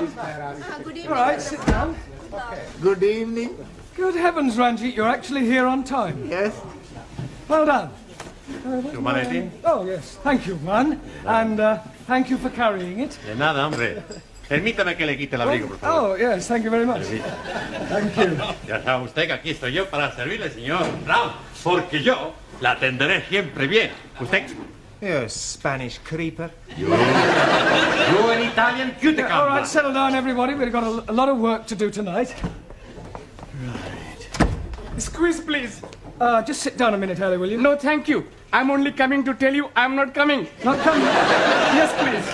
down. Good evening. All right, sit down. Good evening. Good heavens, Ranjit, you're actually here on time. Yes. Well done. Humanity? Oh, yes. Thank you, man. And thank you for carrying it. De nada, hombre. Permítame que le quite el abrigo, por favor. Oh, yes, thank you very much. Thank you. Ya sabe usted que aquí estoy yo para servirle, señor Brown, porque yo la atenderé siempre bien. ¿Usted? You Spanish creeper. You an Italian cuticum. All right, settle down, everybody. We've got a lot of work to do tonight. Right. Squeeze, please. Just sit down a minute, Harry, will you? No, thank you. I'm only coming to tell you I'm not coming. Not coming? Yes, please.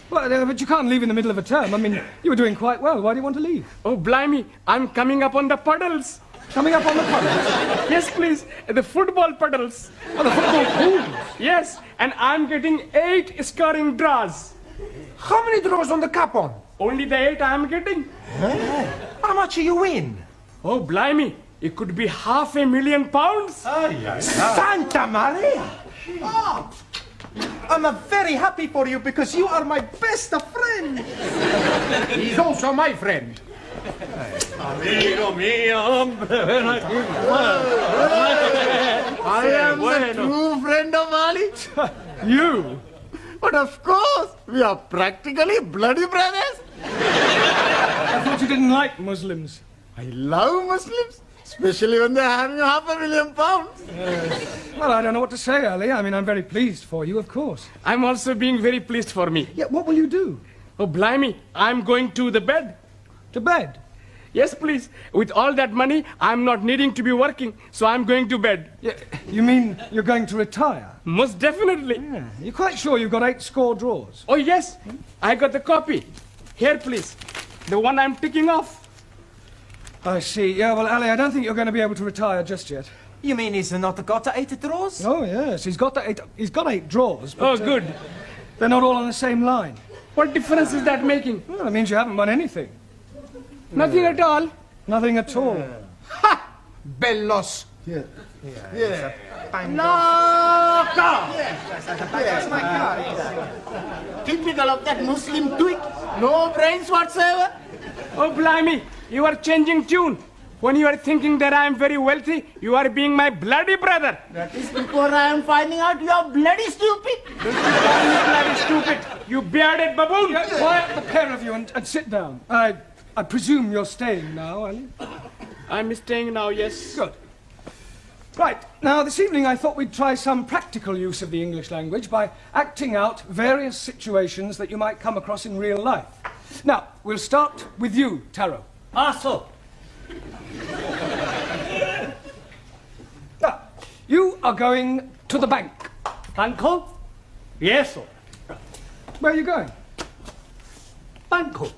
Well, but you can't leave in the middle of a term. I mean, you were doing quite well. Why do you want to leave? Oh, blimey. I'm coming up on the puddles. Coming up on the puddles? Yes, please. The football puddles. Oh, the football pools? Yes, and I'm getting 8 scoring draws. How many draws on the cup on? Only the 8 I'm getting. How much you win? Oh, blimey. It could be £500,000. Santa Maria! Oh, I'm very happy for you because you are my best friend. He's also my friend. Amigo mío, hombre, ven aquí. I am the true friend of Ali. You? But of course, we are practically bloody brothers. I thought you didn't like Muslims. I love Muslims, especially when they're having £500,000. Well, I don't know what to say, Ali. I mean, I'm very pleased for you, of course. I'm also being very pleased for me. Yeah, what will you do? Oh, blimey. I'm going to the bed. To bed? Yes, please. With all that money, I'm not needing to be working, so I'm going to bed. Yeah, you mean you're going to retire? Most definitely. Yeah. You're quite sure you've got 8 score draws? Oh, yes. I got the copy. Here, please. The one I'm ticking off. I see. Yeah, well, Ali, I don't think you're going to be able to retire just yet. You mean he's not got 8 draws? Oh, yes. He's got 8 draws. But, Oh, good. They're not all on the same line. What difference is that making? Well, that means you haven't won anything. Nothing at all. Nothing at all. Ha! Bellos. Yeah. Naka! Typical of that Muslim twig. No brains whatsoever. Oh, blimey. You are changing tune. When you are thinking that I am very wealthy, you are being my bloody brother. That is before I am finding out you are bloody stupid. You bloody stupid. You bearded baboon. Quiet, the pair of you, and sit down. I presume you're staying now, Ali? I'm staying now, yes. Good. Right, now this evening I thought we'd try some practical use of the English language by acting out various situations that you might come across in real life. Now, we'll start with you, Taro. So. Now, you are going to the bank. Banco? Yes, sir. Where are you going? Banco.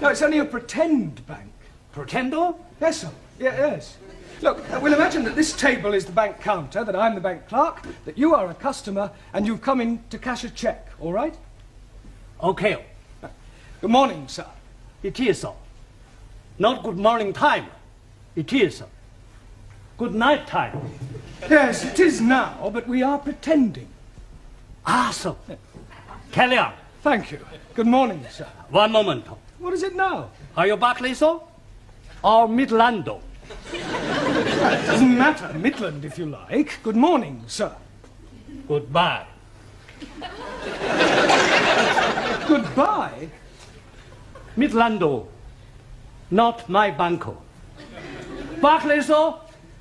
No, it's only a pretend bank. Pretendo? Yes, sir. Yes. Look, we'll imagine that this table is the bank counter, that I'm the bank clerk, that you are a customer, and you've come in to cash a cheque, all right? Okay. Good morning, sir. It is so. Not good morning time. It is so. Good night time. Yes, it is now, but we are pretending. So. Carry on. Thank you. Good morning, sir. One moment. What is it now? Are you Barclay, sir? Or Midlando? Doesn't matter. Midland, if you like. Good morning, sir. Goodbye. Goodbye? Midlando. Not my banco. Barclay, sir?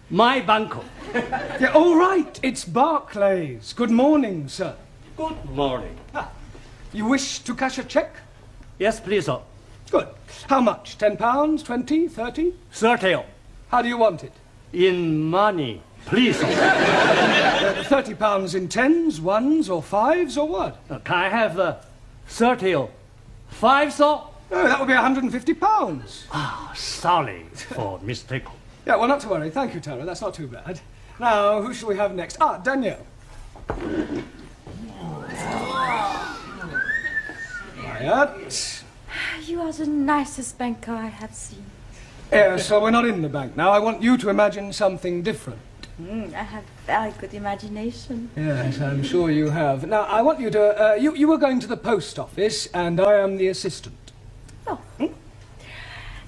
My banco. Yeah, all right. It's Barclays. Good morning, sir. Good morning. You wish to cash a cheque? Yes, please, sir. Good. How much? £10, 20, 30? 30. How do you want it? In money. Please, sir. £30 in tens, ones, or fives, or what? Can I have 30? 5, sir? No, that would be £150. Sorry for mistake. Yeah, well, not to worry. Thank you, Tara. That's not too bad. Now, who shall we have next? Danielle. Quiet. You are the nicest banker I have seen. Yeah, so we're not in the bank now. I want you to imagine something different. I have very good imagination. Yes, I'm sure you have. Now, I want you to... you were going to the post office, and I am the assistant. Oh.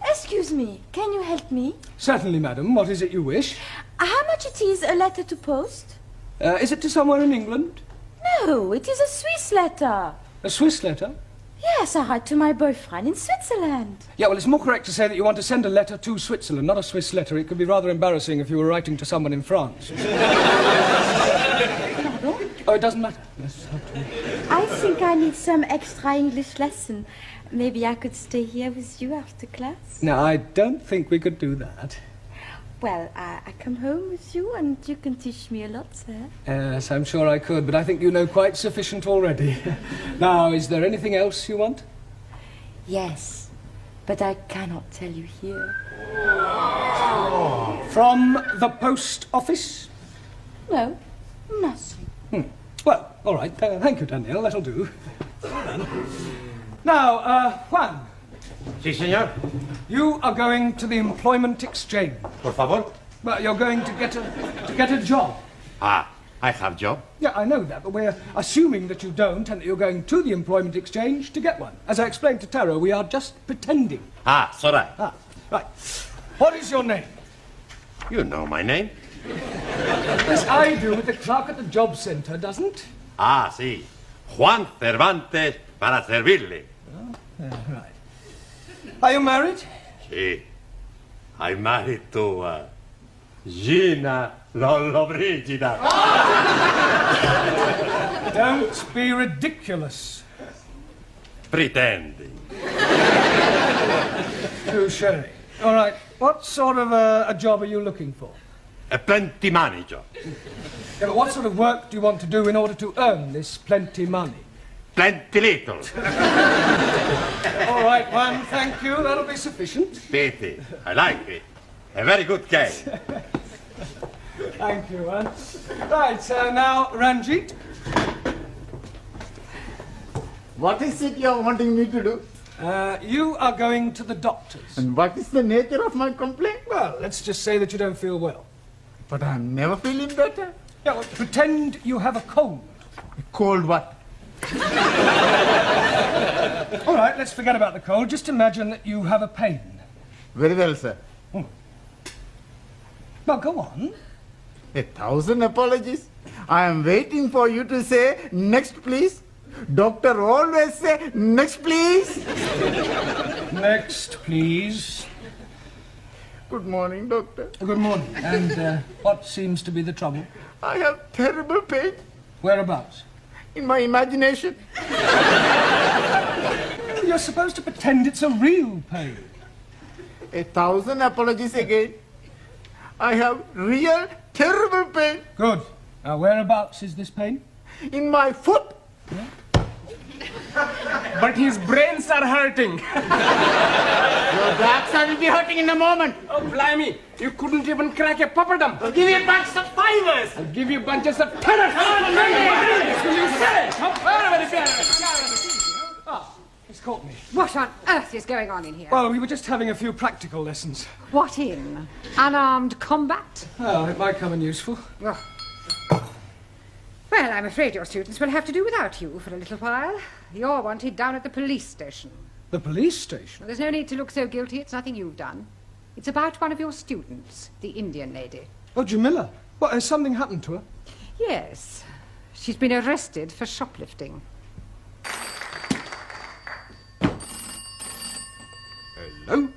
Excuse me, can you help me? Certainly, madam. What is it you wish? How much it is a letter to post? Is it to somewhere in England? No, it is a Swiss letter. A Swiss letter? Yes, I write to my boyfriend in Switzerland. Yeah, well, it's more correct to say that you want to send a letter to Switzerland, not a Swiss letter. It could be rather embarrassing if you were writing to someone in France. Oh, it doesn't matter. Yes, I think I need some extra English lesson. Maybe I could stay here with you after class. No, I don't think we could do that. Well, I come home with you and you can teach me a lot, sir. Yes, I'm sure I could, but I think you know quite sufficient already. Now, is there anything else you want? Yes, but I cannot tell you here. From the post office? No, nothing. Well, all right. Thank you, Danielle. That'll do. Now, Juan, Sí, señor. you are going to the employment exchange. Por favor. Well, you're going to get a job. Ah, I have job. Yeah, I know that, but we're assuming that you don't and that you're going to the employment exchange to get one. As I explained to Tara, we are just pretending. Ah, it's all right. Ah, right. What is your name? You know my name. Yes, I do, but the clerk at the job centre doesn't. Ah, sí. Juan Cervantes para servirle. Right. Are you married? Sí. I'm married to Gina Lollobrigida. Don't be ridiculous. Pretending. Touché. All right. What sort of a job are you looking for? A plenty money job. Yeah, but what sort of work do you want to do in order to earn this plenty money? Plenty little. All right, Juan, thank you. That'll be sufficient. Pity. I like it. A very good game. Thank you, Juan. Right, now, Ranjit. What is it you're wanting me to do? You are going to the doctor's. And what is the nature of my complaint? Well, let's just say that you don't feel well. But I'm never feeling better. Yeah, well, pretend you have a cold. Cold what? All right, let's forget about the cold. Just imagine that you have a pain. Very well, sir. Well, go on. 1,000 apologies. I am waiting for you to say, next please. Doctor always say, next please. Next, please. Good morning, doctor. Good morning. And what seems to be the trouble? I have terrible pain Whereabouts? in my imagination. You're supposed to pretend it's a real pain. 1,000 apologies again. I have real terrible pain Good. Now, whereabouts is this pain? in my foot. But his brains are hurting. Your backside will be hurting in a moment. Oh, blimey. You couldn't even crack a papadum. I'll give you a bunch of fivers. I'll give you bunches of tenors. Will you say? It's caught me. What on earth is going on in here? Well, we were just having a few practical lessons. What in? Unarmed combat? Oh, it might come in useful. Well, I'm afraid your students will have to do without you for a little while. You're wanted down at the police station. The police station? Well, there's no need to look so guilty. It's nothing you've done. It's about one of your students, the Indian lady. Oh, Jamila. What, has something happened to her? Yes. She's been arrested for shoplifting. Hello?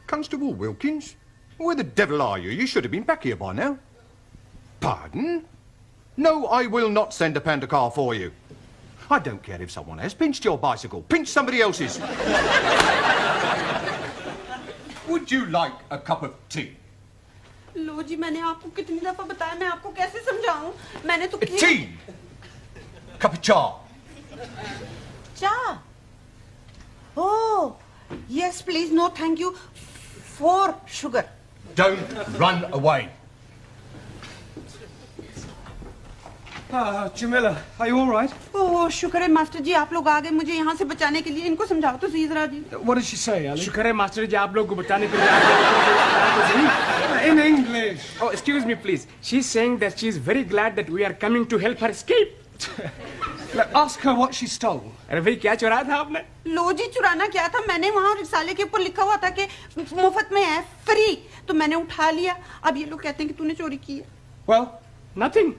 Constable Wilkins? Where the devil are you? You should have been back here by now. Pardon? No, I will not send a panda car for you. I don't care if someone has pinched your bicycle. Pinch somebody else's. Would you like a cup of tea? लो जी मैंने आपको कितनी दफा बताया मैं आपको कैसे समझाऊं मैंने तो Tea! Cup of cha. चा oh yes please no thank you for sugar Don't run away. Jamila, are you all right? ओह शुक्र है मास्टर जी आप लोग आ गए मुझे यहाँ से बचाने के लिए इनको समझाओ तो सही जरा जी What did she say, Ali? शुक्र है मास्टर जी आप लोग को बताने के लिए In English. Oh, excuse me, please. She's saying that she's very glad that we are coming to help her escape. Look, ask her what she stole. अरे भाई क्या चुराया था आपने? लो जी चुराना क्या था, मैंने वहाँ रिसाले के ऊपर लिखा हुआ था कि मुफ्त में है, फ्री, तो मैंने उठा लिया। अब ये लोग कहते हैं कि तूने चोरी की है। Well, Nothing.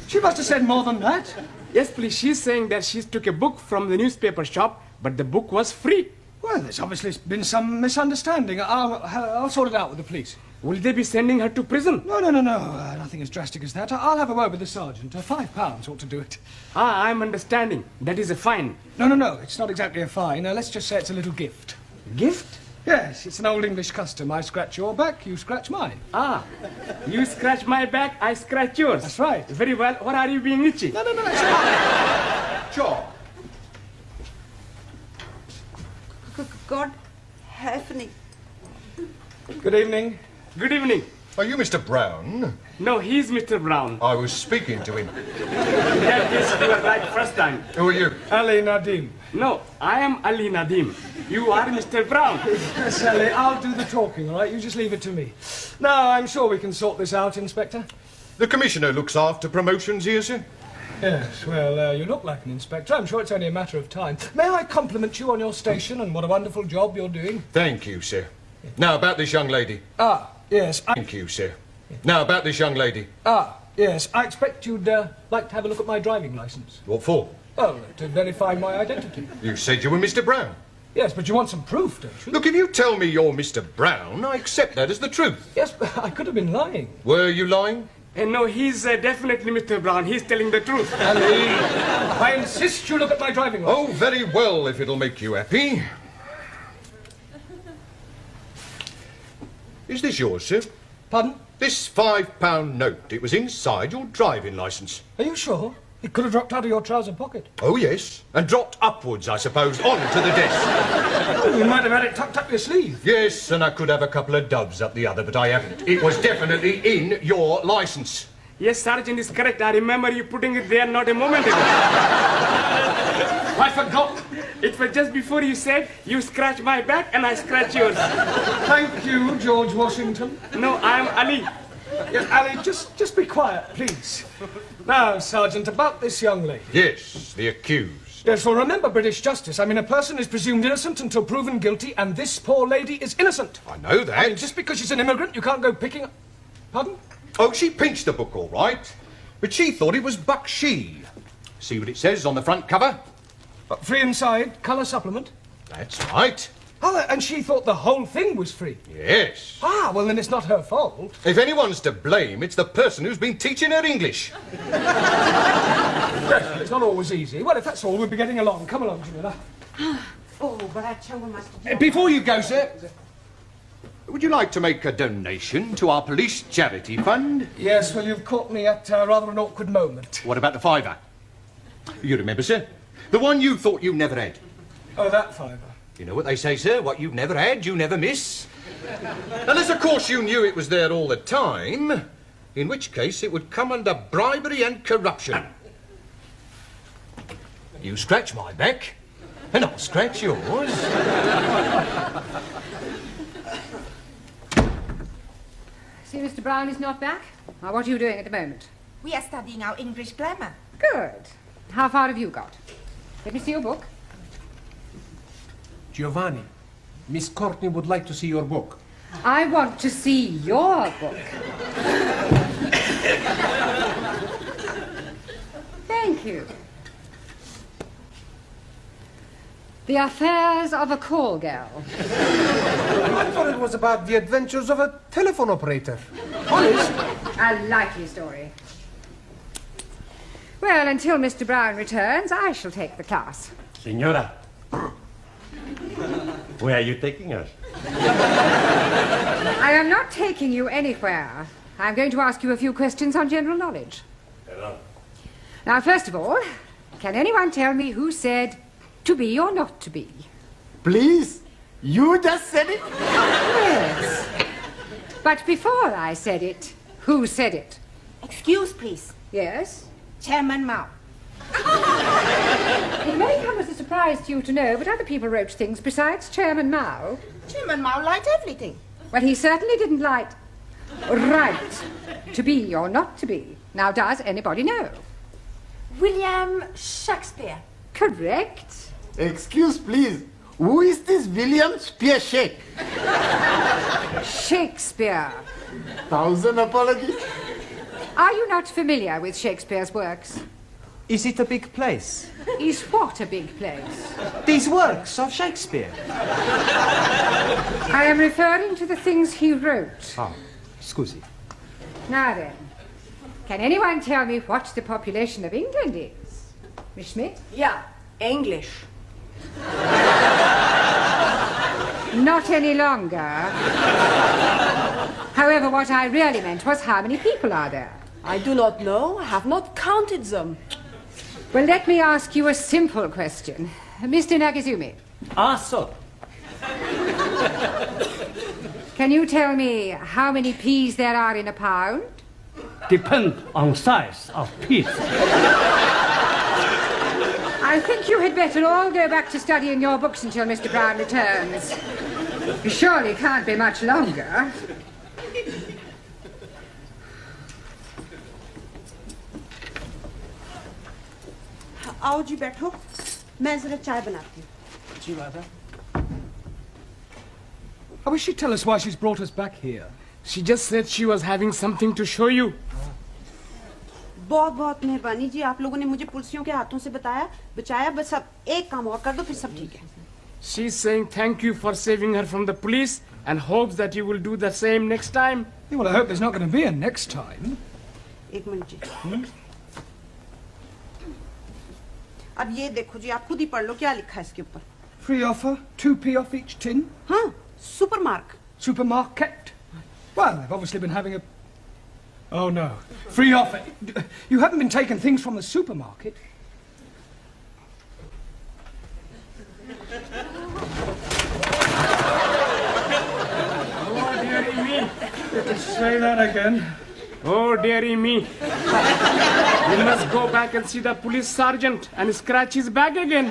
she must have said more than that. Yes, please. She's saying that she took a book from the newspaper shop, but the book was free. Well, there's obviously been some misunderstanding. I'll sort it out with the police. Will they be sending her to prison? No. Nothing as drastic as that. I'll have a word with the sergeant. £5 ought to do it. Ah, I'm understanding. That is a fine. No. It's not exactly a fine. Let's just say it's a little gift. Gift? Yes, it's an old English custom. I scratch your back, you scratch mine. Ah, you scratch my back, I scratch yours. That's right. Very well. What are you being itchy? No, it's not. John. God help me. Good evening. Good evening. Are you Mr. Brown? No, he's Mr. Brown. I was speaking to him. Yes, you were right first time. Who are you? Ali Nadim. No, I am Ali Nadim. You are Mr. Brown. Yes, Ali, I'll do the talking, all right? You just leave it to me. Now, I'm sure we can sort this out, Inspector. The Commissioner looks after promotions here, sir. Yes, well, you look like an inspector. I'm sure it's only a matter of time. May I compliment you on your station and what a wonderful job you're doing? Thank you, sir. Now, about this young lady. Ah, yes. Thank you, sir. Now, about this young lady. Ah, yes. I expect you'd like to have a look at my driving licence. What for? Oh, to verify my identity. You said you were Mr. Brown. Yes, but you want some proof, don't you? Look, if you tell me you're Mr. Brown, I accept that as the truth. Yes, but I could have been lying. Were you lying? No, he's definitely Mr. Brown. He's telling the truth. Ali, I insist you look at my driving licence. Oh, very well, if it'll make you happy. Is this yours, sir? Pardon? This £5 note, it was inside your driving licence. Are you sure? It could have dropped out of your trouser pocket. Oh, yes. And dropped upwards, I suppose, onto the desk. Oh, you might have had it tucked up your sleeve. Yes, and I could have a couple of dubs up the other, but I haven't. It was definitely in your licence. Yes, Sergeant is correct. I remember you putting it there not a moment ago. I forgot. It was just before you said, you scratch my back and I scratch yours. Thank you, George Washington. No, I'm Ali. Yes, Ali, just be quiet, please. Now, Sergeant, about this young lady. Yes, the accused. Yes, well, remember British justice. I mean, a person is presumed innocent until proven guilty, and this poor lady is innocent. I know that. I mean, just because she's an immigrant, you can't go picking up... Pardon? Oh, she pinched the book all right, but she thought it was Bakshi. See what it says on the front cover? Free inside, colour supplement. That's right. Oh, and she thought the whole thing was free. Yes. Ah, well, then it's not her fault. If anyone's to blame, it's the person who's been teaching her English. Yes, it's not always easy. Well, if that's all, we'll be getting along. Come along, Jamila. Oh, but I Before you go, sir... Would you like to make a donation to our police charity fund? Yes, well, you've caught me at rather an awkward moment. What about the £5? You remember, sir? The one you thought you never had. Oh, that £5. You know what they say, sir? What you've never had, you never miss. Unless, of course, you knew it was there all the time, in which case it would come under bribery and corruption. You scratch my back, and I'll scratch yours. See, Mr. Brown is not back. Now, what are you doing at the moment? We are studying our English grammar. Good. How far have you got? Let me see your book. Giovanni, Miss Courtney would like to see your book. I want to see your book. Thank you. The Affairs of a Call Girl. I thought it was about the adventures of a telephone operator. Honest? A likely story. Well, until Mr. Brown returns, I shall take the class. Señora, where are you taking us? I am not taking you anywhere. I'm going to ask you a few questions on general knowledge. Hello. Now, first of all, can anyone tell me who said to be or not to be? Please, you just said it. Yes. But before I said it, who said it? Excuse, please. Yes? Chairman Mao. It may come as a surprise to you to know, but other people wrote things besides Chairman Mao. Chairman Mao liked everything. Well, he certainly didn't like right to be or not to be. Now, does anybody know? William Shakespeare. Correct. Excuse, please. Who is this William Spearshake? Shakespeare. 1,000 apologies. Are you not familiar with Shakespeare's works? Is it a big place? Is what a big place? These works of Shakespeare. I am referring to the things he wrote. Ah, scusi. Now then, can anyone tell me what the population of England is? Miss Schmidt? Yeah, English. Not any longer. However, what I really meant was how many people are there? I do not know. I have not counted them. Well, let me ask you a simple question. Mr. Nagazumi, Ah, so. can you tell me how many peas there are in a pound? Depend on size of piece. I think you had better all go back to studying your books until Mr. Brown returns. You surely can't be much longer. आओ जी बैठो मैं जरा चाय बनाती हूँ जी Mother. I wish she'd tell us why she's brought us back here. She just said she was having something to show you. बहुत बहुत मेहरबानी जी आप लोगों ने मुझे पुलिसियों के हाथों से बचाया बस अब एक काम और कर दो फिर सब ठीक है She's saying thank you for saving her from the police and hopes that you will do the same next time. Yeah, well, I hope there's not going to be a next time. एक minute जी अब ये देखो जी आप खुद ही पढ़ लो क्या लिखा है इसके ऊपर Free offer, 2p off each tin. हाँ सुपरमार्क Supermarket. Well, they've obviously been having a... Oh, no. Free offer. You haven't been taking things from the supermarket. Oh, dearie me. Say that again. Oh, dearie me. You must go back and see the police sergeant and scratch his back again.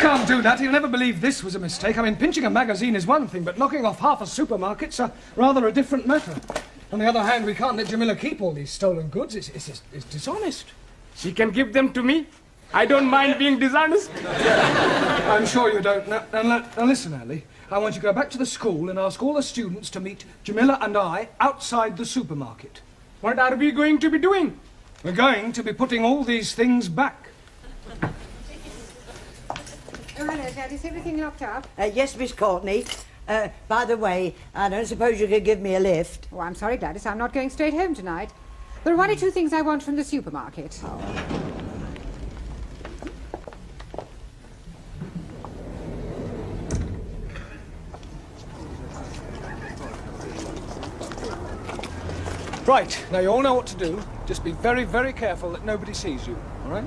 Can't do that. He'll never believe this was a mistake. I mean, pinching a magazine is one thing, but knocking off half a supermarket's rather a different matter. On the other hand, we can't let Jamila keep all these stolen goods. It's dishonest. She can give them to me. I don't mind being dishonest. I'm sure you don't. Now listen, Ellie. I want you to go back to the school and ask all the students to meet Jamila and I outside the supermarket. What are we going to be doing? We're going to be putting all these things back. Oh, hello, Dad. Is everything locked up? Yes, Miss Courtney. By the way, I don't suppose you could give me a lift. Oh, I'm sorry, Gladys. I'm not going straight home tonight. There are one or two things I want from the supermarket. Right, now you all know what to do. Just be very, very careful that nobody sees you, all right?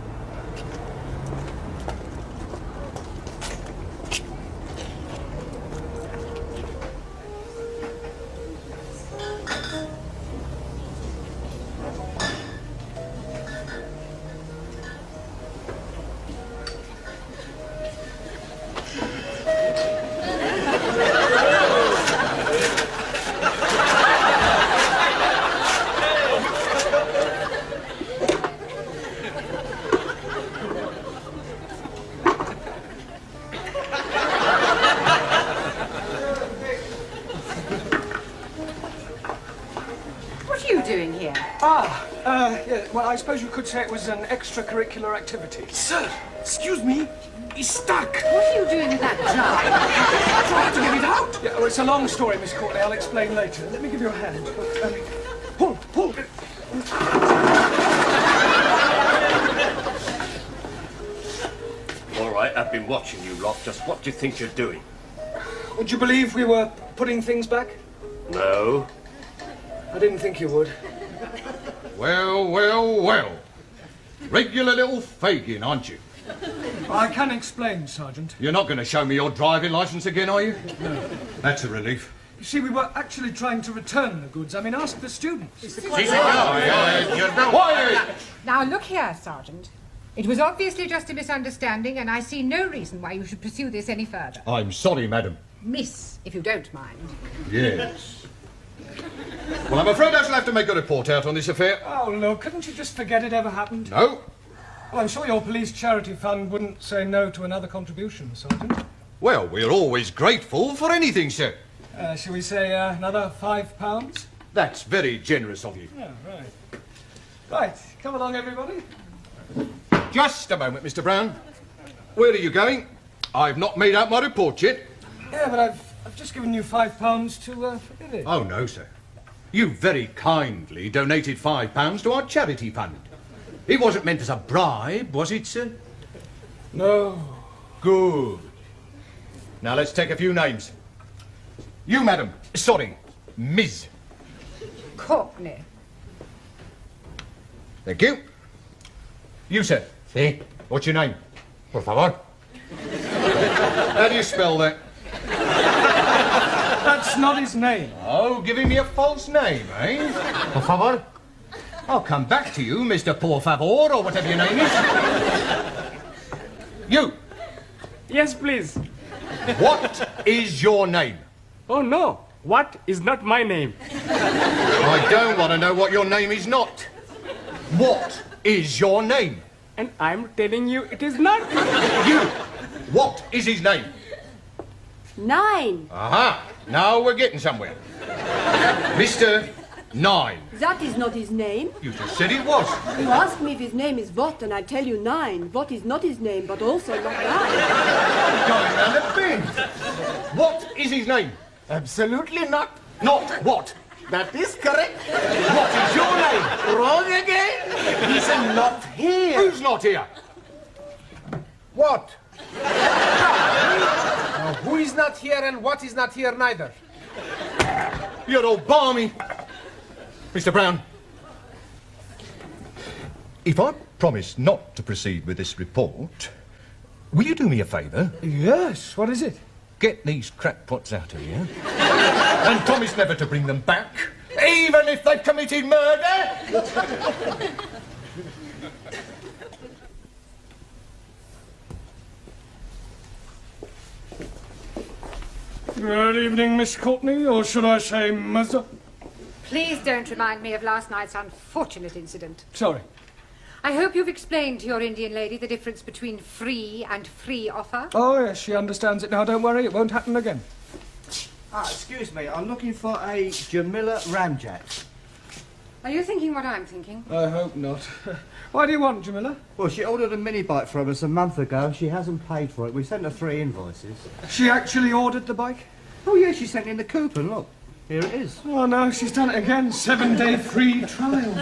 Yeah, well, I suppose you could say it was an extracurricular activity. Sir, excuse me. He's stuck. What are you doing with that jar? Trying to get it out. Yeah, well, it's a long story, Miss Courtney. I'll explain later. Let me give you a hand. Pull. All right, I've been watching you lot. Just what do you think you're doing? Would you believe we were putting things back? No. I didn't think you would. Well. Regular little Fagin, aren't you? I can explain, Sergeant. You're not going to show me your driving licence again, are you? No. That's a relief. You see, we were actually trying to return the goods. I mean, ask the students. Now, look here, Sergeant. It was obviously just a misunderstanding, and I see no reason why you should pursue this any further. I'm sorry, madam. Miss, if you don't mind. Yes. Well, I'm afraid I shall have to make a report out on this affair. Oh, look, couldn't you just forget it ever happened? No. Well, I'm sure your police charity fund wouldn't say no to another contribution, Sergeant. Well, we're always grateful for anything, sir. Shall we say another £5? That's very generous of you. Yeah, right. Right, come along, everybody. Just a moment, Mr. Brown. Where are you going? I've not made out my report yet. Yeah, but I've just given you £5 to forget it. Oh, no, sir. You very kindly donated £5 to our charity fund. It wasn't meant as a bribe, was it, sir? No. Good. Now, let's take a few names. You, madam. Sorry, Ms. Courtney. Thank you. You, sir. Sí. What's your name? Por favor. How do you spell that? That's not his name. Oh, giving me a false name, eh? Por favor. I'll come back to you, Mr. Por Favor, or whatever your name is. You. Yes, please. What is your name? Oh, no. What is not my name? I don't want to know what your name is not. What is your name? And I'm telling you it is not. You. What is his name? 9. Aha. Now we're getting somewhere. Mr. 9. That is not his name. You just said it was. You ask me if his name is what, and I tell you 9. What is not his name, but also not 9. Going round a bend. What is his name? Absolutely not. Not what? That is correct. What is your name? Wrong again. He's not here. Who's not here? What? Now, who is not here and what is not here neither? You're all balmy. Mr. Brown, if I promise not to proceed with this report, will you do me a favour? Yes, what is it? Get these crackpots out of here. And promise never to bring them back, even if they've committed murder. Good evening, Miss Courtney, or should I say Mother? Please don't remind me of last night's unfortunate incident. Sorry. I hope you've explained to your Indian lady the difference between free and free offer. Oh, yes, she understands it now. Don't worry, it won't happen again. Excuse me, I'm looking for a Jamila Ramjet. Are you thinking what I'm thinking? I hope not. Why do you want, Jamila? Well, she ordered a mini bike from us a month ago and she hasn't paid for it. We sent her 3 invoices. She actually ordered the bike? Oh, yeah, she sent in the coupon, look. Here it is. Oh, no, she's done it again. 7-day free trial.